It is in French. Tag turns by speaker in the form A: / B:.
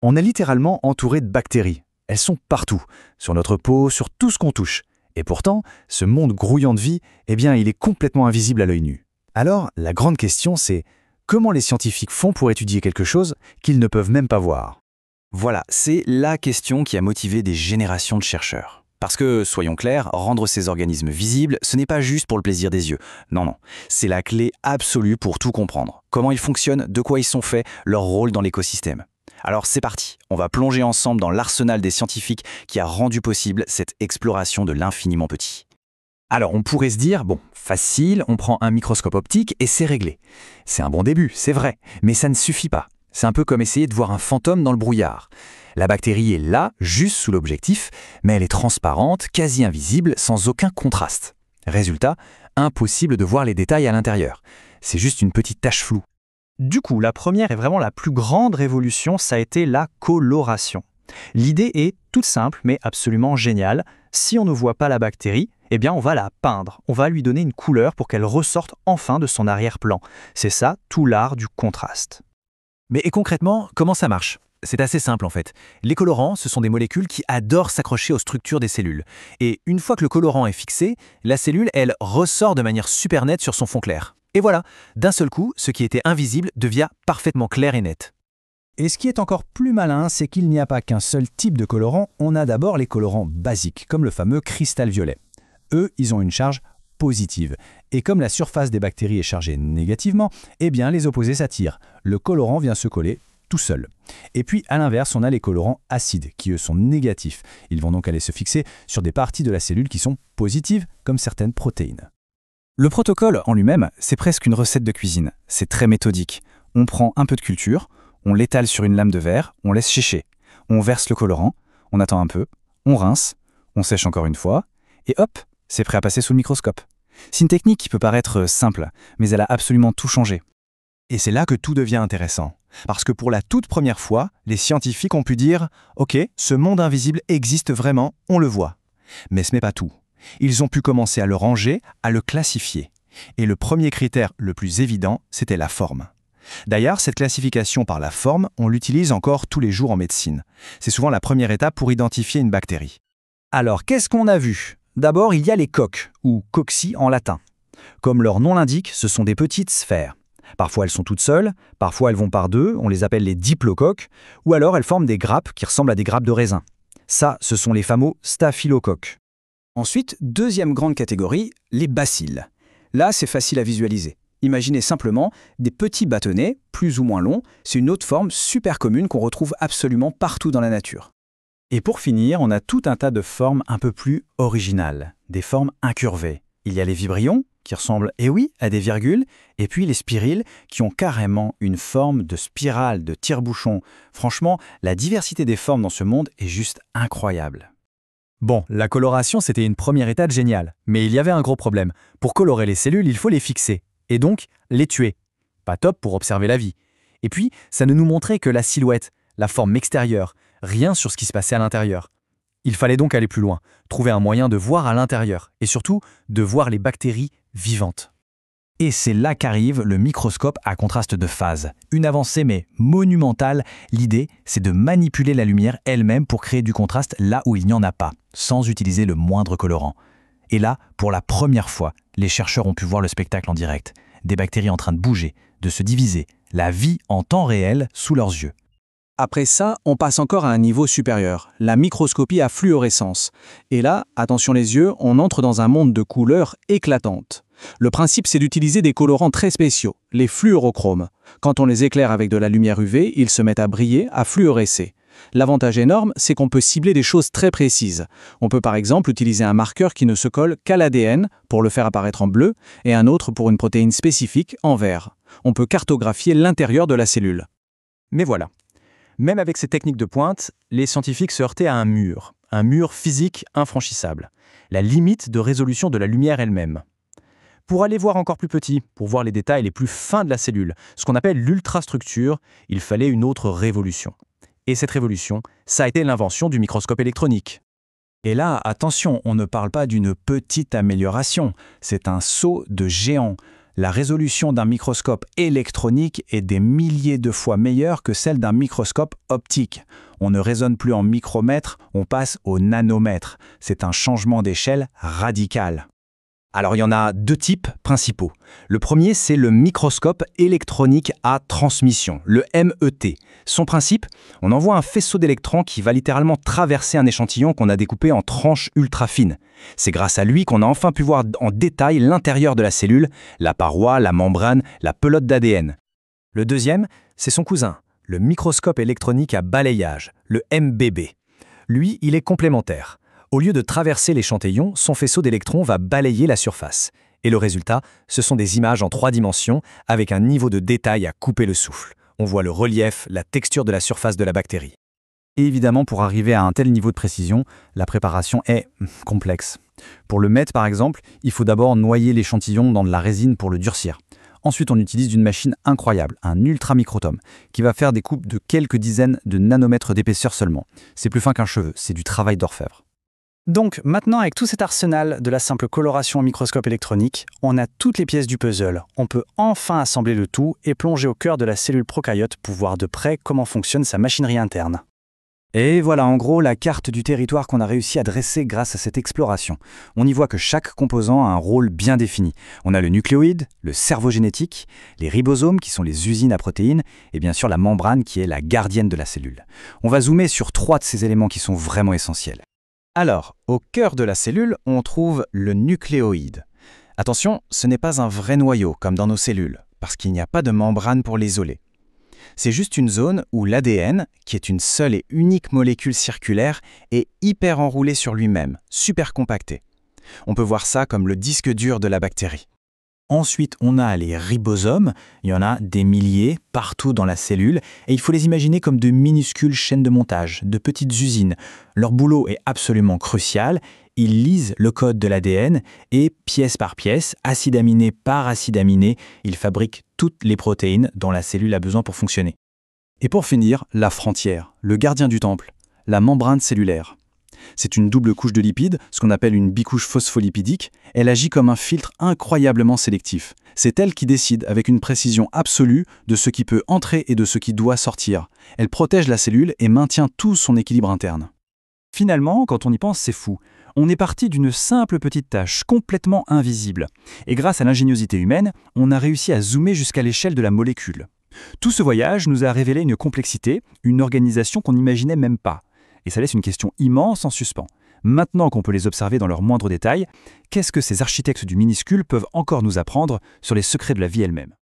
A: On est littéralement entouré de bactéries. Elles sont partout, sur notre peau, sur tout ce qu'on touche. Et pourtant, ce monde grouillant de vie, eh bien, il est complètement invisible à l'œil nu. Alors, la grande question, c'est comment les scientifiques font pour étudier quelque chose qu'ils ne peuvent même pas voir?
B: Voilà, c'est la question qui a motivé des générations de chercheurs. Parce que, soyons clairs, rendre ces organismes visibles, ce n'est pas juste pour le plaisir des yeux. Non, non, c'est la clé absolue pour tout comprendre. Comment ils fonctionnent, de quoi ils sont faits, leur rôle dans l'écosystème. Alors c'est parti, on va plonger ensemble dans l'arsenal des scientifiques qui a rendu possible cette exploration de l'infiniment petit.
A: Alors on pourrait se dire, bon, facile, on prend un microscope optique et c'est réglé. C'est un bon début, c'est vrai, mais ça ne suffit pas. C'est un peu comme essayer de voir un fantôme dans le brouillard. La bactérie est là, juste sous l'objectif, mais elle est transparente, quasi invisible, sans aucun contraste. Résultat, impossible de voir les détails à l'intérieur. C'est juste une petite tache floue.
C: Du coup, la première et vraiment la plus grande révolution, ça a été la coloration. L'idée est toute simple, mais absolument géniale. Si on ne voit pas la bactérie, eh bien on va la peindre. On va lui donner une couleur pour qu'elle ressorte enfin de son arrière-plan. C'est ça, tout l'art du contraste.
A: Mais et concrètement, comment ça marche? C'est assez simple en fait. Les colorants, ce sont des molécules qui adorent s'accrocher aux structures des cellules. Et une fois que le colorant est fixé, la cellule, elle, ressort de manière super nette sur son fond clair. Et voilà, d'un seul coup, ce qui était invisible devient parfaitement clair et net.
D: Et ce qui est encore plus malin, c'est qu'il n'y a pas qu'un seul type de colorant, on a d'abord les colorants basiques, comme le fameux cristal violet. Eux, ils ont une charge positive. Et comme la surface des bactéries est chargée négativement, eh bien les opposés s'attirent. Le colorant vient se coller tout seul. Et puis à l'inverse, on a les colorants acides, qui eux sont négatifs. Ils vont donc aller se fixer sur des parties de la cellule qui sont positives, comme certaines protéines.
B: Le protocole en lui-même, c'est presque une recette de cuisine. C'est très méthodique. On prend un peu de culture, on l'étale sur une lame de verre, on laisse sécher. On verse le colorant, on attend un peu, on rince, on sèche encore une fois, et hop, c'est prêt à passer sous le microscope. C'est une technique qui peut paraître simple, mais elle a absolument tout changé.
A: Et c'est là que tout devient intéressant. Parce que pour la toute première fois, les scientifiques ont pu dire « Ok, ce monde invisible existe vraiment, on le voit ». Mais ce n'est pas tout. Ils ont pu commencer à le ranger, à le classifier. Et le premier critère le plus évident, c'était la forme. D'ailleurs, cette classification par la forme, on l'utilise encore tous les jours en médecine. C'est souvent la première étape pour identifier une bactérie.
C: Alors, qu'est-ce qu'on a vu? D'abord, il y a les coques, ou cocci en latin. Comme leur nom l'indique, ce sont des petites sphères. Parfois elles sont toutes seules, parfois elles vont par deux, on les appelle les diplocoques, ou alors elles forment des grappes qui ressemblent à des grappes de raisin. Ça, ce sont les fameux staphylocoques.
B: Ensuite, deuxième grande catégorie, les bacilles. Là, c'est facile à visualiser. Imaginez simplement des petits bâtonnets, plus ou moins longs, c'est une autre forme super commune qu'on retrouve absolument partout dans la nature.
C: Et pour finir, on a tout un tas de formes un peu plus originales, des formes incurvées. Il y a les vibrions, qui ressemblent, eh oui, à des virgules, et puis les spiriles, qui ont carrément une forme de spirale, de tire-bouchon. Franchement, la diversité des formes dans ce monde est juste incroyable.
A: Bon, la coloration, c'était une première étape géniale. Mais il y avait un gros problème. Pour colorer les cellules, il faut les fixer. Et donc, les tuer. Pas top pour observer la vie. Et puis, ça ne nous montrait que la silhouette, la forme extérieure, rien sur ce qui se passait à l'intérieur. Il fallait donc aller plus loin, trouver un moyen de voir à l'intérieur, et surtout, de voir les bactéries vivantes. Et c'est là qu'arrive le microscope à contraste de phase. Une avancée mais monumentale. L'idée, c'est de manipuler la lumière elle-même pour créer du contraste là où il n'y en a pas, sans utiliser le moindre colorant. Et là, pour la première fois, les chercheurs ont pu voir le spectacle en direct. Des bactéries en train de bouger, de se diviser, la vie en temps réel sous leurs yeux.
E: Après ça, on passe encore à un niveau supérieur, la microscopie à fluorescence. Et là, attention les yeux, on entre dans un monde de couleurs éclatantes. Le principe, c'est d'utiliser des colorants très spéciaux, les fluorochromes. Quand on les éclaire avec de la lumière UV, ils se mettent à briller, à fluorescer. L'avantage énorme, c'est qu'on peut cibler des choses très précises. On peut par exemple utiliser un marqueur qui ne se colle qu'à l'ADN pour le faire apparaître en bleu et un autre pour une protéine spécifique en vert. On peut cartographier l'intérieur de la cellule.
C: Mais voilà. Même avec ces techniques de pointe, les scientifiques se heurtaient à un mur physique infranchissable, la limite de résolution de la lumière elle-même. Pour aller voir encore plus petit, pour voir les détails les plus fins de la cellule, ce qu'on appelle l'ultrastructure, il fallait une autre révolution. Et cette révolution, ça a été l'invention du microscope électronique.
D: Et là, attention, on ne parle pas d'une petite amélioration, c'est un saut de géant. La résolution d'un microscope électronique est des milliers de fois meilleure que celle d'un microscope optique. On ne raisonne plus en micromètres, on passe au nanomètre. C'est un changement d'échelle radical.
C: Alors il y en a deux types principaux. Le premier, c'est le microscope électronique à transmission, le MET. Son principe, on envoie un faisceau d'électrons qui va littéralement traverser un échantillon qu'on a découpé en tranches ultra fines. C'est grâce à lui qu'on a enfin pu voir en détail l'intérieur de la cellule, la paroi, la membrane, la pelote d'ADN. Le deuxième, c'est son cousin, le microscope électronique à balayage, le MBB. Lui, il est complémentaire. Au lieu de traverser l'échantillon, son faisceau d'électrons va balayer la surface. Et le résultat, ce sont des images en 3 dimensions avec un niveau de détail à couper le souffle. On voit le relief, la texture de la surface de la bactérie.
A: Et évidemment, pour arriver à un tel niveau de précision, la préparation est complexe. Pour le MET, par exemple, il faut d'abord noyer l'échantillon dans de la résine pour le durcir. Ensuite, on utilise une machine incroyable, un ultramicrotome, qui va faire des coupes de quelques dizaines de nanomètres d'épaisseur seulement. C'est plus fin qu'un cheveu, c'est du travail d'orfèvre.
C: Donc maintenant, avec tout cet arsenal de la simple coloration au microscope électronique, on a toutes les pièces du puzzle. On peut enfin assembler le tout et plonger au cœur de la cellule prokaryote pour voir de près comment fonctionne sa machinerie interne.
B: Et voilà en gros la carte du territoire qu'on a réussi à dresser grâce à cette exploration. On y voit que chaque composant a un rôle bien défini. On a le nucléoïde, le cerveau génétique, les ribosomes qui sont les usines à protéines, et bien sûr la membrane qui est la gardienne de la cellule. On va zoomer sur 3 de ces éléments qui sont vraiment essentiels.
E: Alors, au cœur de la cellule, on trouve le nucléoïde. Attention, ce n'est pas un vrai noyau comme dans nos cellules, parce qu'il n'y a pas de membrane pour l'isoler. C'est juste une zone où l'ADN, qui est une seule et unique molécule circulaire, est hyper enroulé sur lui-même, super compacté. On peut voir ça comme le disque dur de la bactérie.
C: Ensuite, on a les ribosomes, il y en a des milliers partout dans la cellule, et il faut les imaginer comme de minuscules chaînes de montage, de petites usines. Leur boulot est absolument crucial, ils lisent le code de l'ADN et, pièce par pièce, acide aminé par acide aminé, ils fabriquent toutes les protéines dont la cellule a besoin pour fonctionner.
E: Et pour finir, la frontière, le gardien du temple, la membrane cellulaire. C'est une double couche de lipides, ce qu'on appelle une bicouche phospholipidique. Elle agit comme un filtre incroyablement sélectif. C'est elle qui décide avec une précision absolue de ce qui peut entrer et de ce qui doit sortir. Elle protège la cellule et maintient tout son équilibre interne.
C: Finalement, quand on y pense, c'est fou. On est parti d'une simple petite tâche complètement invisible. Et grâce à l'ingéniosité humaine, on a réussi à zoomer jusqu'à l'échelle de la molécule. Tout ce voyage nous a révélé une complexité, une organisation qu'on n'imaginait même pas. Et ça laisse une question immense en suspens. Maintenant qu'on peut les observer dans leurs moindres détails, qu'est-ce que ces architectes du minuscule peuvent encore nous apprendre sur les secrets de la vie elle-même ?